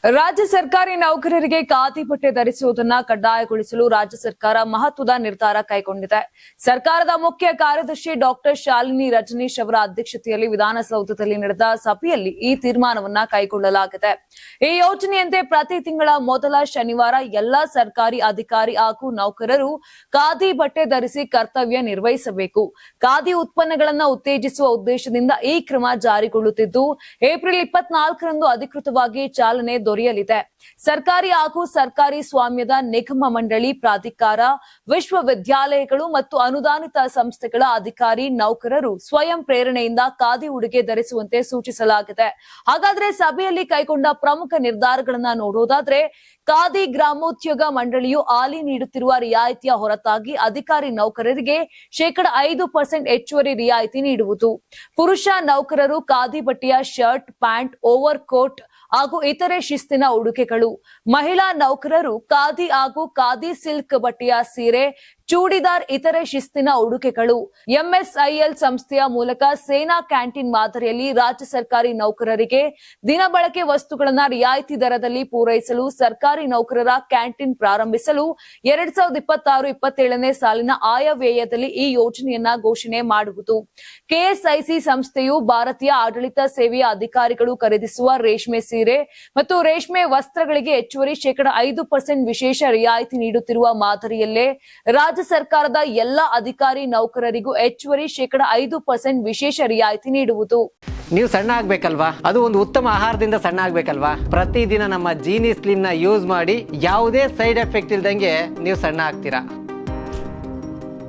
ರಾಜ್ಯ ಸರ್ಕಾರಿ ನೌಕರರಿಗೆ ಖಾದಿ ಬಟ್ಟೆ ಧರಿಸುವುದನ್ನು ಕಡ್ಡಾಯಗೊಳಿಸಲು ರಾಜ್ಯ ಸರ್ಕಾರ ಮಹತ್ವದ ನಿರ್ಧಾರ ಕೈಗೊಂಡಿದೆ. ಸರ್ಕಾರದ ಮುಖ್ಯ ಕಾರ್ಯದರ್ಶಿ ಡಾಕ್ಟರ್ ಶಾಲಿನಿ ರಜನೀಶ್ ಅವರ ಅಧ್ಯಕ್ಷತೆಯಲ್ಲಿ ವಿಧಾನಸೌಧದಲ್ಲಿ ನಡೆದ ಸಭೆಯಲ್ಲಿ ಈ ತೀರ್ಮಾನವನ್ನ ಕೈಗೊಳ್ಳಲಾಗಿದೆ. ಈ ಯೋಜನೆಯಂತೆ ಪ್ರತಿ ತಿಂಗಳ ಮೊದಲ ಶನಿವಾರ ಎಲ್ಲಾ ಸರ್ಕಾರಿ ಅಧಿಕಾರಿ ಹಾಗೂ ನೌಕರರು ಖಾದಿ ಬಟ್ಟೆ ಧರಿಸಿ ಕರ್ತವ್ಯ ನಿರ್ವಹಿಸಬೇಕು. ಖಾದಿ ಉತ್ಪನ್ನಗಳನ್ನು ಉತ್ತೇಜಿಸುವ ಉದ್ದೇಶದಿಂದ ಈ ಕ್ರಮ ಜಾರಿಗೊಳ್ಳುತ್ತಿದ್ದು, ಏಪ್ರಿಲ್ 24ರಂದು ಅಧಿಕೃತವಾಗಿ ಚಾಲನೆ ದೊರೆಯಲಿದೆ. ಸರ್ಕಾರಿ ಹಾಗೂ ಸರ್ಕಾರಿ ಸ್ವಾಮ್ಯದ ನಿಗಮ ಮಂಡಳಿ, ಪ್ರಾಧಿಕಾರ, ವಿಶ್ವವಿದ್ಯಾಲಯಗಳು ಮತ್ತು ಅನುದಾನಿತ ಸಂಸ್ಥೆಗಳ ಅಧಿಕಾರಿ ನೌಕರರು ಸ್ವಯಂ ಪ್ರೇರಣೆಯಿಂದ ಖಾದಿ ಉಡುಗೆ ಧರಿಸುವಂತೆ ಸೂಚಿಸಲಾಗಿದೆ. ಹಾಗಾದ್ರೆ ಸಭೆಯಲ್ಲಿ ಕೈಗೊಂಡ ಪ್ರಮುಖ ನಿರ್ಧಾರಗಳನ್ನ ನೋಡೋದಾದ್ರೆ, ಖಾದಿ ಗ್ರಾಮೋದ್ಯೋಗ ಮಂಡಳಿಯು ಹಾಲಿ ನೀಡುತ್ತಿರುವ ರಿಯಾಯಿತಿಯ ಹೊರತಾಗಿ ಅಧಿಕಾರಿ ನೌಕರರಿಗೆ 5% ಹೆಚ್ಚುವರಿ ರಿಯಾಯಿತಿ ನೀಡುವುದು. ಪುರುಷ ನೌಕರರು ಖಾದಿ ಬಟ್ಟೆಯ ಶರ್ಟ್, ಪ್ಯಾಂಟ್, ಓವರ್ ಕೋಟ್ ಹಾಗೂ ಇತರೆ ಶಿಸ್ತಿನ ಉಡುಗೆಗಳು. ಮಹಿಳಾ ನೌಕರರು ಖಾದಿ ಹಾಗೂ ಖಾದಿ ಸಿಲ್ಕ್ ಬಟ್ಟೆಯ ಸೀರೆ, ಚೂಡಿದಾರ್, ಇತರೆ ಶಿಸ್ತಿನ ಉಡುಗೆಗಳು. ಎಂಎಸ್ಐಎಲ್ ಸಂಸ್ಥೆಯ ಮೂಲಕ ಸೇನಾ ಕ್ಯಾಂಟೀನ್ ಮಾದರಿಯಲ್ಲಿ ರಾಜ್ಯ ಸರ್ಕಾರಿ ನೌಕರರಿಗೆ ದಿನಬಳಕೆ ವಸ್ತುಗಳನ್ನು ರಿಯಾಯಿತಿ ದರದಲ್ಲಿ ಪೂರೈಸಲು ಸರ್ಕಾರಿ ನೌಕರರ ಕ್ಯಾಂಟೀನ್ ಪ್ರಾರಂಭಿಸಲು 2026-27ನೇ ಸಾಲಿನ ಆಯವ್ಯಯದಲ್ಲಿ ಈ ಯೋಜನೆಯನ್ನ ಘೋಷಣೆ ಮಾಡುವುದು. ಕೆಎಸ್ಐಸಿ ಸಂಸ್ಥೆಯು ಭಾರತೀಯ ಆಡಳಿತ ಸೇವೆಯ ಅಧಿಕಾರಿಗಳು ಖರೀದಿಸುವ ರೇಷ್ಮೆ ಸೀರೆ ಮತ್ತು ರೇಷ್ಮೆ ವಸ್ತ್ರಗಳಿಗೆ ಹೆಚ್ಚುವರಿ 5% ವಿಶೇಷ ರಿಯಾಯಿತಿ ನೀಡುತ್ತಿರುವ ಮಾದರಿಯಲ್ಲೇ ರಾಜ್ಯ ಸರ್ಕಾರದ ಎಲ್ಲಾ ಅಧಿಕಾರಿ ನೌಕರರಿಗೂ ಹೆಚ್ಚುವರಿ 5% ವಿಶೇಷ ರಿಯಾಯಿತಿ ನೀಡುವುದು. ನೀವು ಸಣ್ಣ ಆಗ್ಬೇಕಲ್ವಾ? ಅದು ಒಂದು ಉತ್ತಮ ಆಹಾರದಿಂದ ಸಣ್ಣ ಆಗ್ಬೇಕಲ್ವಾ? ಪ್ರತಿದಿನ ನಮ್ಮ ಜೀನಿ ಸ್ಲಿಮ್ ನ ಯೂಸ್ ಮಾಡಿ ಯಾವುದೇ ಸೈಡ್ ಎಫೆಕ್ಟ್ ಇಲ್ದಂಗೆ ನೀವು ಸಣ್ಣ ಆಗ್ತೀರಾ.